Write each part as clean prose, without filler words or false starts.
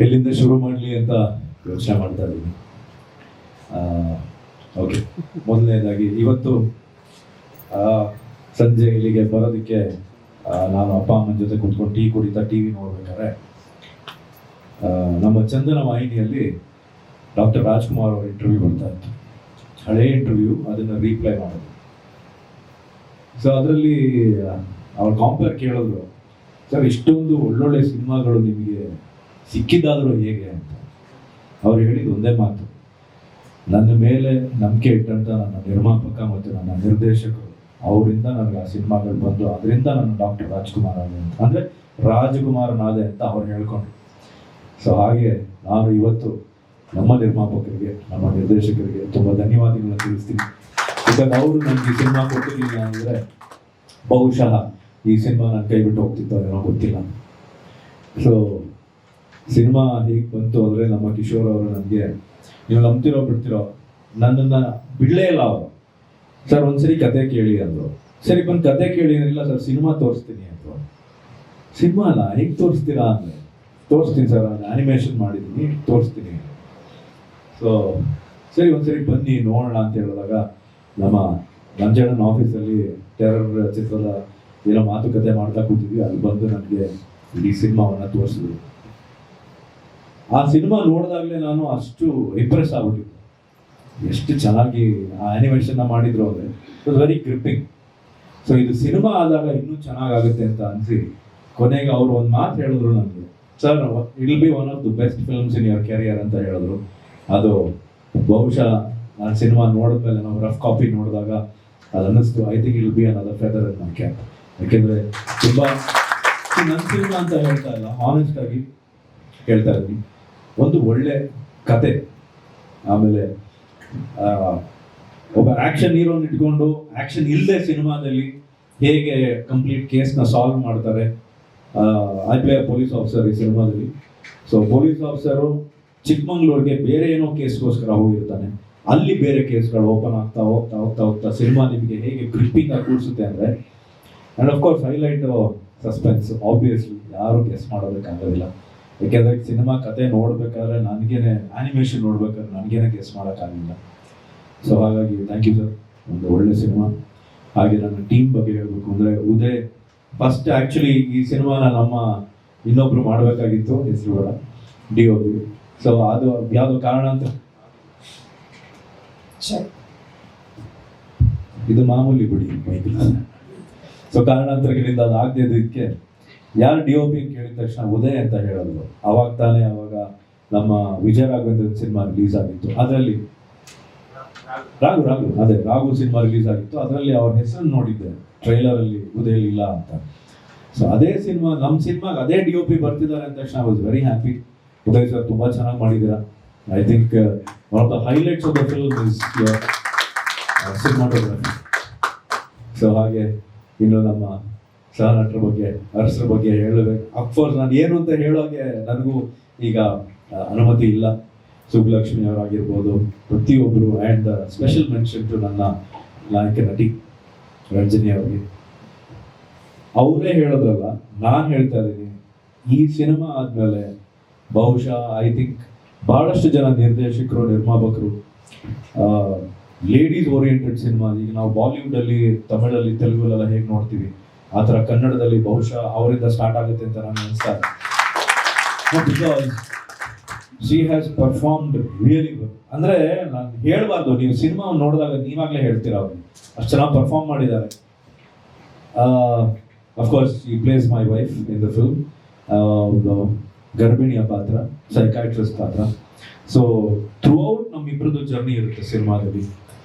ಎಲ್ಲಿಂದ ಶುರು ಮಾಡಲಿ ಅಂತ ಯೋಚನೆ ಮಾಡ್ತಾ ಇದ್ದೀನಿ. ಓಕೆ, ಮೊದಲನೇದಾಗಿ ಇವತ್ತು ಸಂಜೆ ಇಲ್ಲಿಗೆ ಬರೋದಕ್ಕೆ ನಾನು ಅಪ್ಪ ಅಮ್ಮನ ಜೊತೆ ಕೂತ್ಕೊಂಡು ಟೀ ಕುಡಿತಾ ಟಿ ವಿ ನೋಡ್ಬೇಕಾದ್ರೆ ನಮ್ಮ ಚಂದನ ವಾಹಿನಿಯಲ್ಲಿ ಡಾಕ್ಟರ್ ರಾಜ್ಕುಮಾರ್ ಅವರ ಇಂಟರ್ವ್ಯೂ ಬರ್ತಾ ಇತ್ತು. ಹಳೇ ಇಂಟರ್ವ್ಯೂ, ಅದನ್ನು ರೀಪ್ಲೈ ಮಾಡೋದು. ಸೊ ಅದರಲ್ಲಿ ಅವ್ರ ಕಾಂಪೇರ್ ಕೇಳಿದ್ರು, ಸರ್ ಇಷ್ಟೊಂದು ಒಳ್ಳೊಳ್ಳೆ ಸಿನಿಮಾಗಳು ನಿಮಗೆ ಸಿಕ್ಕಿದ್ದಾದರೂ ಹೇಗೆ ಅಂತ. ಅವ್ರು ಹೇಳಿದ ಒಂದೇ ಮಾತು, ನನ್ನ ಮೇಲೆ ನಂಬಿಕೆ ಇಟ್ಟಂತ ನನ್ನ ನಿರ್ಮಾಪಕ ಮತ್ತು ನನ್ನ ನಿರ್ದೇಶಕರು, ಅವರಿಂದ ನನಗೆ ಆ ಸಿನಿಮಾಗಳು ಬಂದು ಅದರಿಂದ ನಾನು ಡಾಕ್ಟರ್ ರಾಜ್ಕುಮಾರ್ ಆದೆ ಅಂತ, ಅಂದರೆ ರಾಜಕುಮಾರನಾದೆ ಅಂತ ಅವ್ರು ಹೇಳ್ಕೊಂಡ್ರು. ಸೊ ಹಾಗೆ ನಾನು ಇವತ್ತು ನಮ್ಮ ನಿರ್ಮಾಪಕರಿಗೆ, ನಮ್ಮ ನಿರ್ದೇಶಕರಿಗೆ ತುಂಬ ಧನ್ಯವಾದಗಳನ್ನ ತಿಳಿಸ್ತೀನಿ. ಯಾಕಂದ್ರೆ ಅವರು ನನಗೆ ಸಿನಿಮಾ ಕೊಟ್ಟಿರಲಿಲ್ಲ ಅಂದರೆ ಬಹುಶಃ ಈ ಸಿನಿಮಾ ನನ್ನ ಕೈ ಬಿಟ್ಟು ಹೋಗ್ತಿತ್ತು, ಏನೋ ಗೊತ್ತಿಲ್ಲ. ಸೊ ಸಿನಿಮಾ ಹೇಗೆ ಬಂತು ಅಂದರೆ ನಮ್ಮ ಕಿಶೋರ್ ಅವರು ನನಗೆ, ನೀವು ನಂಬ್ತಿರೋ ಬಿಡ್ತಿರೋ, ನನ್ನನ್ನು ಬಿಡಲೇ ಇಲ್ಲ ಅವರು. ಸರ್ ಒಂದ್ಸರಿ ಕತೆ ಕೇಳಿ ಅಂದರು. ಸರಿ ಬಂದು ಕತೆ ಕೇಳಿ ಏನಿಲ್ಲ ಸರ್, ಸಿನಿಮಾ ತೋರಿಸ್ತೀನಿ ಅಂದರು. ಸಿನಿಮಾನ ಹೇಗೆ ತೋರಿಸ್ತೀರಾ ಅಂದರೆ, ತೋರಿಸ್ತೀನಿ ಸರ್, ನಾನು ಆ್ಯನಿಮೇಷನ್ ಮಾಡಿದ್ದೀನಿ, ತೋರಿಸ್ತೀನಿ. ಸೊ ಸರಿ ಒಂದ್ಸರಿ ಬನ್ನಿ ನೋಡೋಣ ಅಂತ ಹೇಳಿದಾಗ ನಮ್ಮ ನಂಜಣ್ಣನ ಆಫೀಸಲ್ಲಿ ಟೆರರ್ ಚಿತ್ರದ ಏನೋ ಮಾತುಕತೆ ಮಾಡ್ತಾ ಕೂತಿದ್ವಿ. ಅಲ್ಲಿ ಬಂದು ನನಗೆ ಇಡೀ ಸಿನಿಮಾವನ್ನು ತೋರಿಸಿದ್ರು. ಆ ಸಿನಿಮಾ ನೋಡಿದಾಗಲೇ ನಾನು ಅಷ್ಟು ಇಂಪ್ರೆಸ್ ಆಗ್ಬಿಟ್ಟಿದ್ದೆ, ಎಷ್ಟು ಚೆನ್ನಾಗಿ ಆ ಆ್ಯನಿಮೇಷನ್ನ ಮಾಡಿದ್ರು ಅಂದರೆ. It was very gripping. So ಇದು ಸಿನಿಮಾ ಆದಾಗ ಇನ್ನೂ ಚೆನ್ನಾಗಾಗುತ್ತೆ ಅಂತ ಅನಿಸಿ ಕೊನೆಗೆ ಅವರು ಒಂದು ಮಾತು ಹೇಳಿದ್ರು ನನಗೆ, sir it will be one of the best films in your career ಅಂತ ಹೇಳಿದ್ರು. ಅದು ಬಹುಶಃ ನಾನು ಸಿನಿಮಾ ನೋಡಿದ್ಮೇಲೆ ನಾವು ರಫ್ ಕಾಪಿ ನೋಡಿದಾಗ ಅದು ಅನ್ನಿಸ್ತು, I think it will be another feather in my cap. ಯಾಕೆಂದರೆ ತುಂಬ ನನ್ನ ಸಿನಿಮಾ ಅಂತ ಹೇಳ್ತಾ ಇಲ್ಲ, ಆನೆಸ್ಟ್ ಆಗಿ ಹೇಳ್ತಾ ಇದ್ದೀನಿ. ಒಂದು ಒಳ್ಳೆ ಕತೆ, ಆಮೇಲೆ ಒಬ್ಬ ಆ್ಯಕ್ಷನ್ ಹೀರೋನ ಇಟ್ಕೊಂಡು ಆ್ಯಕ್ಷನ್ ಇಲ್ಲದೆ ಸಿನಿಮಾದಲ್ಲಿ ಹೇಗೆ ಕಂಪ್ಲೀಟ್ ಕೇಸ್ನ ಸಾಲ್ವ್ ಮಾಡ್ತಾರೆ. ಐ ಪ್ಲೇ ಪೊಲೀಸ್ ಆಫೀಸರ್ ಈ ಸಿನಿಮಾದಲ್ಲಿ. ಸೊ ಪೊಲೀಸ್ ಆಫೀಸರು ಚಿಕ್ಕಮಂಗ್ಳೂರಿಗೆ ಬೇರೆ ಏನೋ ಕೇಸ್ಗೋಸ್ಕರ ಹೋಗಿರ್ತಾನೆ, ಅಲ್ಲಿ ಬೇರೆ ಕೇಸ್ಗಳು ಓಪನ್ ಆಗ್ತಾ ಹೋಗ್ತಾ ಹೋಗ್ತಾ ಹೋಗ್ತಾ ಸಿನಿಮಾ ನಿಮಗೆ ಹೇಗೆ ಗ್ರಿಪ್ಪಿಂಗ್ ಆಗಿ ಕೂರಿಸುತ್ತೆ ಅಂದರೆ, and of course highlight suspense. Obviously ಯಾರು ಗೆಸ್ ಮಾಡೋದಕ್ಕಾಗೋದಿಲ್ಲ, ಯಾಕೆಂದರೆ ಸಿನಿಮಾ ಕತೆ ನೋಡ್ಬೇಕಾದ್ರೆ ನನಗೇನೆ, ಆ್ಯನಿಮೇಷನ್ ನೋಡ್ಬೇಕಾದ್ರೆ ನನಗೇನೆ ಗೆಸ್ ಮಾಡೋಕ್ಕಾಗಲಿಲ್ಲ. ಸೊ ಹಾಗಾಗಿ ಥ್ಯಾಂಕ್ ಯು ಸರ್, ಒಂದು ಒಳ್ಳೆ ಸಿನಿಮಾ. ಹಾಗೆ ನನ್ನ ಟೀಮ್ ಬಗ್ಗೆ ಹೇಳಬೇಕು ಅಂದರೆ, ಉದಯ್ ಫಸ್ಟ್ ಆ್ಯಕ್ಚುಲಿ ಈ ಸಿನಿಮಾನ ನಮ್ಮ ಇನ್ನೊಬ್ರು ಮಾಡಬೇಕಾಗಿತ್ತು, ಹೆಸರು ಬೇಡ, DOP. ಸೊ ಅದು ಯಾವುದೋ ಕಾರಣ ಅಂತ, ಇದು ಮಾಮೂಲಿ ಬಿಡಿ ಬೈಬಲ್. ಸೊ ಕಾರಣಾಂತರಗಳಿಂದ ಅದು ಆಗದಿದ್ದಕ್ಕೆ ಯಾರು DOP ಕೇಳಿದ ತಕ್ಷಣ ಉದಯ್ ಅಂತ ಹೇಳಿದ್ರು. ಅವಾಗ ತಾನೇ ಅವಾಗ ನಮ್ಮ ವಿಜಯ ರಾಘವೇಂದ್ರ ಸಿನಿಮಾ ರಿಲೀಸ್ ಆಗಿತ್ತು. ಅದರಲ್ಲಿ ರಾಘು ಸಿನಿಮಾ ರಿಲೀಸ್ ಆಗಿತ್ತು. ಅದರಲ್ಲಿ ಅವ್ರ ಹೆಸರನ್ನು ನೋಡಿದ್ದೆ ಟ್ರೈಲರಲ್ಲಿ, ಉದಯ್ ಇಲ್ಲ ಅಂತ. ಸೊ ಅದೇ ಸಿನಿಮಾ, ನಮ್ಮ ಸಿನಿಮಾಗೆ ಅದೇ DOP ಬರ್ತಿದ್ದಾರೆ ಅಂದ ತಕ್ಷಣ I was very happy. Uday sir ತುಂಬ ಚೆನ್ನಾಗಿ ಮಾಡಿದ್ದೀರಾ. I think one of the highlights of the film is your cinematography. So ಹಾಗೆ ಇನ್ನು ನಮ್ಮ ಸಹ ನಟರ ಬಗ್ಗೆ, ಅರಸರ ಬಗ್ಗೆ ಹೇಳಬೇಕು. ಅಫ್ಕೋರ್ಸ್ ನಾನು ಏನು ಅಂತ ಹೇಳೋಗೆ ನನಗೂ ಈಗ ಅನುಮತಿ ಇಲ್ಲ. ಸುಬ್ಬಲಕ್ಷ್ಮಿ ಅವರಾಗಿರ್ಬೋದು, ಪ್ರತಿಯೊಬ್ಬರು. ಆ್ಯಂಡ್ ಸ್ಪೆಷಲ್ ಮೆನ್ಷನ್ ಟು ನನ್ನ ನಾಯಕ ನಟಿ ರಂಜನಿ ಅವರಿಗೆ. ಅವರೇ ಹೇಳೋದ್ರಲ್ಲ, ನಾನು ಹೇಳ್ತಾ ಇದ್ದೀನಿ, ಈ ಸಿನಿಮಾ ಆದಮೇಲೆ ಬಹುಶಃ ಐ ಥಿಂಕ್ ಭಾಳಷ್ಟು ಜನ ನಿರ್ದೇಶಕರು, ನಿರ್ಮಾಪಕರು ಲೇಡೀಸ್ ಓರಿಯೆಂಟೆಡ್ ಸಿನಿಮಾ, ಈಗ ನಾವು ಬಾಲಿವುಡಲ್ಲಿ, ತಮಿಳಲ್ಲಿ, ತೆಲುಗಲ್ಲೆಲ್ಲ ಹೇಗೆ ನೋಡ್ತೀವಿ, ಆ ಥರ ಕನ್ನಡದಲ್ಲಿ ಬಹುಶಃ ಅವರಿಂದ ಸ್ಟಾರ್ಟ್ ಆಗುತ್ತೆ ಅಂತ ನಾನು ಅನಿಸ್ತಾ ಇದೆ. Because she has performed really good. ಅಂದರೆ ನಾನು ಹೇಳಬಾರ್ದು, ನೀವು ಸಿನಿಮಾ ನೋಡಿದಾಗ ನೀವಾಗಲೇ ಹೇಳ್ತೀರ, ಅವ್ರಿಗೆ ಅಷ್ಟು ಚೆನ್ನಾಗಿ ಪರ್ಫಾರ್ಮ್ ಮಾಡಿದ್ದಾರೆ. ಅಫ್ಕೋರ್ಸ್ ಈ place my wife in the film, ಒಂದು ಗರ್ಭಿಣಿಯ ಪಾತ್ರ, ಸೈಕಾಟ್ರಿಸ್ಟ್ ಪಾತ್ರ. ಸೊ ಥ್ರೂ ಔಟ್ ನಮ್ಮಿಬ್ಬರದ್ದು ಜರ್ನಿ ಇರುತ್ತೆ ಸಿನಿಮಾದಲ್ಲಿ.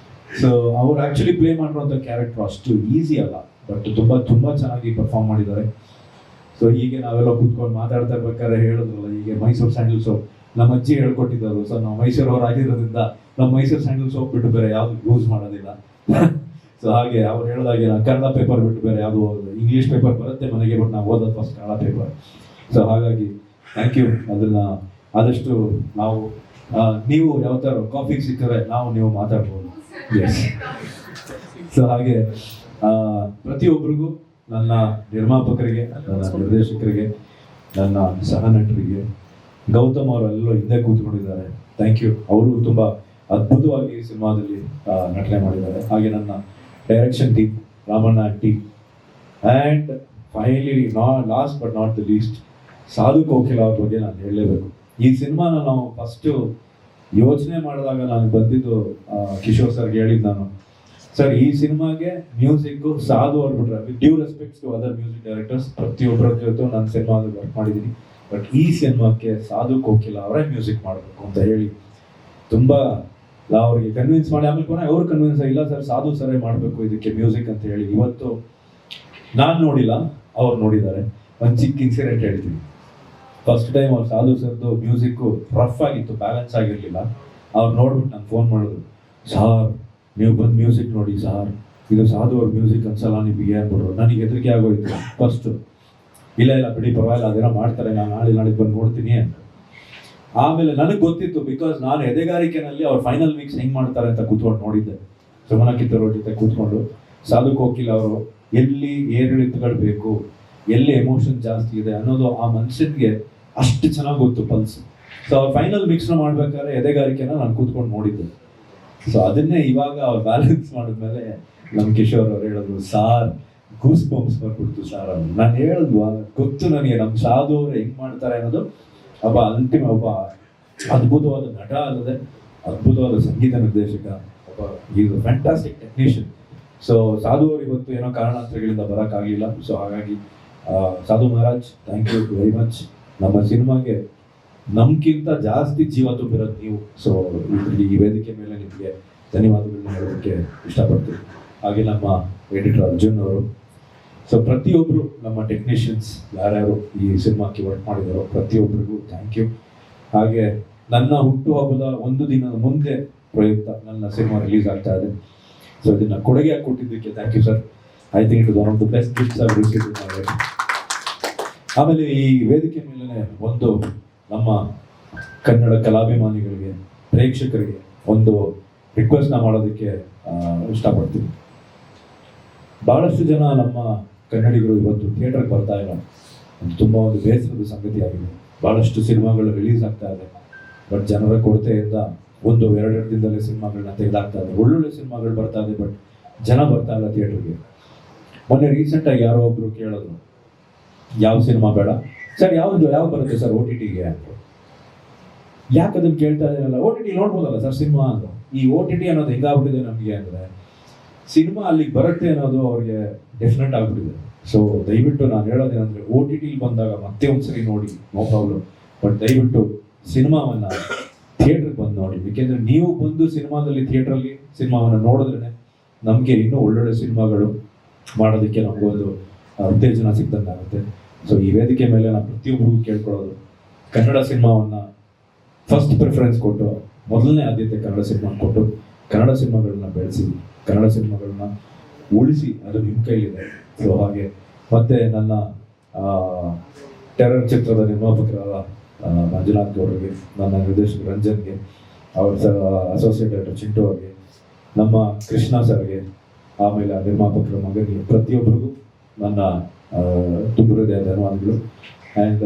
ಸೊ ಅವ್ರು ಆ್ಯಕ್ಚುಲಿ ಪ್ಲೇ ಮಾಡಿರೋಂಥ ಕ್ಯಾರೆಕ್ಟರ್ ಅಷ್ಟು ಈಸಿ ಅಲ್ಲ, ಬಟ್ ತುಂಬ ತುಂಬ ಚೆನ್ನಾಗಿ ಪರ್ಫಾರ್ಮ್ ಮಾಡಿದ್ದಾರೆ. ಸೊ ಹೀಗೆ ನಾವೆಲ್ಲ ಕೂತ್ಕೊಂಡು ಮಾತಾಡ್ತಾ ಇರ್ಬೇಕಾದ್ರೆ ಹೇಳಿದ್ರಲ್ಲ, ಹೀಗೆ ಮೈಸೂರು ಸ್ಯಾಂಡಲ್ ಸೋಪ್ ನಮ್ಮ ಅಜ್ಜಿ ಹೇಳ್ಕೊಟ್ಟಿದ್ದರು. ಸೊ ನಾವು ಮೈಸೂರವ್ರು ಆಗಿರೋದ್ರಿಂದ ನಮ್ಮ ಮೈಸೂರು ಸ್ಯಾಂಡಲ್ ಸೋಪ್ ಬಿಟ್ಟು ಬೇರೆ ಯಾವುದು ಯೂಸ್ ಮಾಡೋದಿಲ್ಲ. ಸೊ ಹಾಗೆ ಅವ್ರು ಹೇಳಿದಾಗೆ ನಾನು ಕನ್ನಡ ಪೇಪರ್ ಬಿಟ್ಟು ಬೇರೆ ಯಾವುದು, ಇಂಗ್ಲೀಷ್ ಪೇಪರ್ ಬರುತ್ತೆ ಮನೆಗೆ, ಬಟ್ ನಾವು ಓದೋದು ಫಸ್ಟ್ ಕನ್ನಡ ಪೇಪರ್. ಸೊ ಹಾಗಾಗಿ ಥ್ಯಾಂಕ್ ಯು. ಅದನ್ನು ಆದಷ್ಟು ನಾವು, ನೀವು ಯಾವ ಥರ ಕಾಫಿಗೆ ಸಿಕ್ಕರೆ ನೀವು ಮಾತಾಡ್ಬೋದು. ಎಸ್. ಸೊ ಹಾಗೆ ಪ್ರತಿಯೊಬ್ಬರಿಗೂ, ನನ್ನ ನಿರ್ಮಾಪಕರಿಗೆ, ನನ್ನ ನಿರ್ದೇಶಕರಿಗೆ, ನನ್ನ ಸಹ ನಟರಿಗೆ, ಗೌತಮ್ ಅವರೆಲ್ಲೋ ಹಿಂದೆ ಕೂತ್ಕೊಂಡಿದ್ದಾರೆ. Thank you. ಅವರು ತುಂಬ ಅದ್ಭುತವಾಗಿ ಈ ಸಿನಿಮಾದಲ್ಲಿ ನಟನೆ ಮಾಡಿದ್ದಾರೆ. ಹಾಗೆ ನನ್ನ direction team, Ramanna team, and finally last but not the least Sadhu Kokila ಅವ್ರ ಬಗ್ಗೆ ನಾನು ಹೇಳಲೇಬೇಕು. ಈ ಸಿನಿಮಾನ ನಾವು ಫಸ್ಟು ಯೋಚನೆ ಮಾಡಿದಾಗ ನಾನು ಬಂದಿದ್ದು ಕಿಶೋರ್ ಸರ್ಗೆ ಹೇಳಿದ್ದು ನಾನು, ಸರ್ ಈ ಸಿನಿಮಾಗೆ ಮ್ಯೂಸಿಕ್ಕು ಸಾಧು ಅವ್ರು ಬಿಟ್ರೆ, with due respects to other music directors, ಪ್ರತಿಯೊಬ್ಬರ ಜೊತೆ ನಾನು ಸಿನಿಮಾದಲ್ಲಿ ವರ್ಕ್ ಮಾಡಿದ್ದೀನಿ, ಬಟ್ ಈ ಸಿನಿಮಾಕ್ಕೆ ಸಾಧು ಕೋಕಿಲ ಅವರೇ ಮ್ಯೂಸಿಕ್ ಮಾಡಬೇಕು ಅಂತ ಹೇಳಿ ತುಂಬ ಅವ್ರಿಗೆ ಕನ್ವಿನ್ಸ್ ಮಾಡಿ, ಆಮೇಲೆ ಕೊನೆ ಅವ್ರು ಕನ್ವಿನ್ಸ್ ಇಲ್ಲ ಸರ್ ಸಾಧು ಸರೇ ಮಾಡಬೇಕು ಇದಕ್ಕೆ ಮ್ಯೂಸಿಕ್ ಅಂತ ಹೇಳಿ. ಇವತ್ತು ನಾನು ನೋಡಿಲ್ಲ, ಅವ್ರು ನೋಡಿದ್ದಾರೆ. ಒಂದು ಚಿಕ್ಕ ಇನ್ಸಿಡೆಂಟ್ ಹೇಳ್ತೀನಿ. ಫಸ್ಟ್ ಟೈಮ್ ಅವ್ರು ಸಾಧು ಸರ್ದು ಮ್ಯೂಸಿಕ್ಕು ರಫ್ ಆಗಿತ್ತು, ಬ್ಯಾಲೆನ್ಸ್ ಆಗಿರಲಿಲ್ಲ. ಅವ್ರು ನೋಡ್ಬಿಟ್ಟು ನಂಗೆ ಫೋನ್ ಮಾಡಿದ್ರು, ಸಾರ್ ನೀವು ಬಂದು ಮ್ಯೂಸಿಕ್ ನೋಡಿ ಸಾರ್, ಇದು ಸಾಧು ಅವ್ರ ಮ್ಯೂಸಿಕ್ ಅನ್ಸಲ್ಲ ನಿಮಗೆ ಅಂದ್ಬಿಟ್ರು. ನನಗೆ ಹೆದರಿಕೆ ಆಗೋಯ್ತು ಫಸ್ಟು. ಇಲ್ಲ ಬಿಡಿ ಪರವಾಗಿಲ್ಲ, ಅದೇನೋ ಮಾಡ್ತಾರೆ, ನಾನು ನಾಳೆ ಬಂದು ನೋಡ್ತೀನಿ ಅಂತ. ಆಮೇಲೆ ನನಗೆ ಗೊತ್ತಿತ್ತು, ಬಿಕಾಸ್ ನಾನು ಎದೆಗಾರಿಕೆನಲ್ಲಿ ಅವ್ರ ಫೈನಲ್ ವೀಕ್ಸ್ ಹೆಂಗೆ ಮಾಡ್ತಾರೆ ಅಂತ ಕೂತ್ಕೊಂಡು ನೋಡಿದ್ದೆ. ಸುಮನ ಕಿತ್ತೂರ್ ಜೊತೆ ಕೂತ್ಕೊಂಡು ಸಾಧು ಕೋಕಿಲ ಅವರು ಎಲ್ಲಿ ಏರಿಳಿತಗಳು ಬೇಕು, ಎಲ್ಲಿ ಎಮೋಷನ್ ಜಾಸ್ತಿ ಇದೆ ಅನ್ನೋದು ಆ ಮನುಷ್ಯನಿಗೆ ಅಷ್ಟು ಚೆನ್ನಾಗಿ ಗೊತ್ತು ಪಲ್ಸ್. ಸೊ ಅವ್ರ ಫೈನಲ್ ಮಿಕ್ಸ್ನ ಮಾಡ್ಬೇಕಾದ್ರೆ ಎದೆಗಾರಿಕೆನ ನಾನು ಕೂತ್ಕೊಂಡು ನೋಡಿದ್ದೆ. ಸೊ ಅದನ್ನೇ ಇವಾಗ ಅವ್ರು ಬ್ಯಾಲೆನ್ಸ್ ಮಾಡಿದ್ಮೇಲೆ ನಮ್ಮ ಕಿಶೋರ್ ಅವ್ರು ಹೇಳಿದ್ರು, ಸಾರ್ ಗೂಸ್ ಬಂಪ್ಸ್ ಬರ್ಬಿಡ್ತು ಸಾರ್ ಅವ್ರು. ನಾನು ಹೇಳಿದ್ವಾ ಗೊತ್ತು ನನಗೆ ನಮ್ಮ ಸಾಧು ಅವ್ರು ಹೆಂಗ್ ಮಾಡ್ತಾರೆ ಅನ್ನೋದು. ಒಬ್ಬ ಅದ್ಭುತವಾದ ನಟ ಅಲ್ಲದೆ ಅದ್ಭುತವಾದ ಸಂಗೀತ ನಿರ್ದೇಶಕ, ಒಬ್ಬ ಈಸ್ ಫ್ಯಾಂಟಾಸ್ಟಿಕ್ ಟೆಕ್ನಿಷಿಯನ್. ಸೊ ಸಾಧು ಅವರು ಇವತ್ತು ಏನೋ ಕಾರಣಾಂತರಗಳಿಂದ ಬರೋಕ್ಕಾಗಲಿಲ್ಲ. ಸೊ ಹಾಗಾಗಿ Sadhu Maharaj, thank you very much. ನಮ್ಮ ಸಿನಿಮಾಗೆ ನಮ್ಗಿಂತ ಜಾಸ್ತಿ ಜೀವ ತುಂಬಿರೋದು ನೀವು. ಸೊ ಇದರಲ್ಲಿ ಈ ವೇದಿಕೆ ಮೇಲೆ ನಿಮಗೆ ಧನ್ಯವಾದಗಳನ್ನ ಹೇಳೋದಕ್ಕೆ ಇಷ್ಟಪಡ್ತೀನಿ. ಹಾಗೆ ನಮ್ಮ ಎಡಿಟರ್ ಅರ್ಜುನ್ ಅವರು, ಸೊ ಪ್ರತಿಯೊಬ್ಬರು ನಮ್ಮ ಟೆಕ್ನಿಷಿಯನ್ಸ್ ಯಾರ್ಯಾರು ಈ ಸಿನಿಮಾಕ್ಕೆ ವರ್ಕ್ ಮಾಡಿದಾರೋ ಪ್ರತಿಯೊಬ್ಬರಿಗೂ ಥ್ಯಾಂಕ್ ಯು. ಹಾಗೆ ನನ್ನ ಹುಟ್ಟುಹಬ್ಬದ ಒಂದು ದಿನದ ಮುಂದೆ ಪ್ರಯುಕ್ತ ನನ್ನ ಸಿನಿಮಾ ರಿಲೀಸ್ ಆಗ್ತಾ ಇದೆ. ಸೊ ಇದನ್ನ ಕೊಡುಗೆಯಾಗಿ ಕೊಟ್ಟಿದ್ದಕ್ಕೆ thank you sir. I think it is one of the best gifts I received. ಆಮೇಲೆ ಈ ವೇದಿಕೆ ಮೇಲೆ ಒಂದು ನಮ್ಮ ಕನ್ನಡ ಕಲಾಭಿಮಾನಿಗಳಿಗೆ, ಪ್ರೇಕ್ಷಕರಿಗೆ ಒಂದು ರಿಕ್ವೆಸ್ಟ್ನ ಮಾಡೋದಕ್ಕೆ ಇಷ್ಟಪಡ್ತೀನಿ. ಭಾಳಷ್ಟು ಜನ ನಮ್ಮ ಕನ್ನಡಿಗರು ಇವತ್ತು ಥಿಯೇಟರ್ಗೆ ಬರ್ತಾ ಇಲ್ಲ. ತುಂಬ ಒಂದು ಬೇಸರದ ಸಂಗತಿ ಆಗಿದೆ. ಭಾಳಷ್ಟು ಸಿನಿಮಾಗಳು ರಿಲೀಸ್ ಆಗ್ತಾ ಇದೆ, ಬಟ್ ಜನರ ಕೊರತೆಯಿಂದ 1-2 ದಿನದಲ್ಲೇ ಸಿನಿಮಾಗಳನ್ನ ತೆಗೆದಾಕ್ತಾ ಇದೆ. ಒಳ್ಳೊಳ್ಳೆ ಸಿನಿಮಾಗಳು ಬರ್ತಾ ಇದೆ, ಬಟ್ ಜನ ಬರ್ತಾ ಇಲ್ಲ ಥಿಯೇಟರ್ಗೆ. ಮೊನ್ನೆ ರೀಸೆಂಟಾಗಿ ಯಾರೋ ಒಬ್ರು ಕೇಳಿದ್ರು, ಯಾವ ಸಿನಿಮಾ ಬೇಡ ಸರ್, ಯಾವ ಬರುತ್ತೆ ಸರ್ OTTಗೆ ಅಂತ. ಯಾಕೆ ಅದನ್ನು ಕೇಳ್ತಾ ಇದ್ದೀರಲ್ಲ, OTT ನೋಡ್ಬೋದಲ್ಲ ಸರ್ ಸಿನಿಮಾ ಅಂತ. ಈ OTT ಅನ್ನೋದು ಹೆಂಗಾಗ್ಬಿಟ್ಟಿದೆ ನಮಗೆ ಅಂದರೆ, ಸಿನಿಮಾ ಅಲ್ಲಿಗೆ ಬರುತ್ತೆ ಅನ್ನೋದು ಅವ್ರಿಗೆ ಡೆಫಿನೆಟ್ ಆಗ್ಬಿಟ್ಟಿದೆ. ಸೊ ದಯವಿಟ್ಟು ನಾನು ಹೇಳೋದೇನೆಂದರೆ, OTT ಬಂದಾಗ ಮತ್ತೆ ಒಂದ್ಸರಿ ನೋಡಿ, ನೋ ಪ್ರಾಬ್ಲಮ್, ಬಟ್ ದಯವಿಟ್ಟು ಸಿನಿಮಾವನ್ನು ಥಿಯೇಟ್ರಿಗೆ ಬಂದು ನೋಡಿ. ಏಕೆಂದರೆ ನೀವು ಬಂದು ಸಿನಿಮಾದಲ್ಲಿ ಥಿಯೇಟ್ರಲ್ಲಿ ಸಿನಿಮಾವನ್ನು ನೋಡಿದ್ರೆ ನಮಗೆ ಇನ್ನೂ ಒಳ್ಳೊಳ್ಳೆ ಸಿನಿಮಾಗಳು ಮಾಡೋದಕ್ಕೆ ನಮಗೊಂದು ಉತ್ತೇಜನ ಸಿಗ್ದಂಗೆ ಆಗುತ್ತೆ. ಸೊ ಈ ವೇದಿಕೆ ಮೇಲೆ ನಾನು ಪ್ರತಿಯೊಬ್ಬರಿಗೂ ಕೇಳ್ಕೊಳ್ಳೋದು, ಕನ್ನಡ ಸಿನಿಮಾವನ್ನು ಫಸ್ಟ್ ಪ್ರಿಫರೆನ್ಸ್ ಕೊಟ್ಟು, ಮೊದಲನೇ ಆದ್ಯತೆ ಕನ್ನಡ ಸಿನಿಮಾ ಕೊಟ್ಟು, ಕನ್ನಡ ಸಿನಿಮಾಗಳನ್ನ ಬೆಳೆಸಿ, ಕನ್ನಡ ಸಿನಿಮಾಗಳನ್ನ ಉಳಿಸಿ, ಅದು ನಿಮ್ಮ ಕೈಲಿದೆ. ಸೊ ಹಾಗೆ ಮತ್ತೆ ನನ್ನ ಟೆರರ್ ಚಿತ್ರದ ನಿರ್ಮಾಪಕರಾದ ಮಂಜುನಾಥ್ ಗೌಡರಿಗೆ, ನನ್ನ ನಿರ್ದೇಶಕ ರಂಜನ್ಗೆ, ಅವ್ರ ಅಸೋಸಿಯೇಟ್ ಡೈರೆಕ್ಟರ್ ಚಿಂಟು ಅವ್ರಿಗೆ, ನಮ್ಮ ಕೃಷ್ಣ ಸರ್ಗೆ, ಆಮೇಲೆ ಆ ನಿರ್ಮಾಪಕರ ಮಗನಿಗೆ, ಪ್ರತಿಯೊಬ್ಬರಿಗೂ ನನ್ನ ತುಂಬ ಹೃದಯ ಧನ್ಯವಾದಗಳು. ಆ್ಯಂಡ್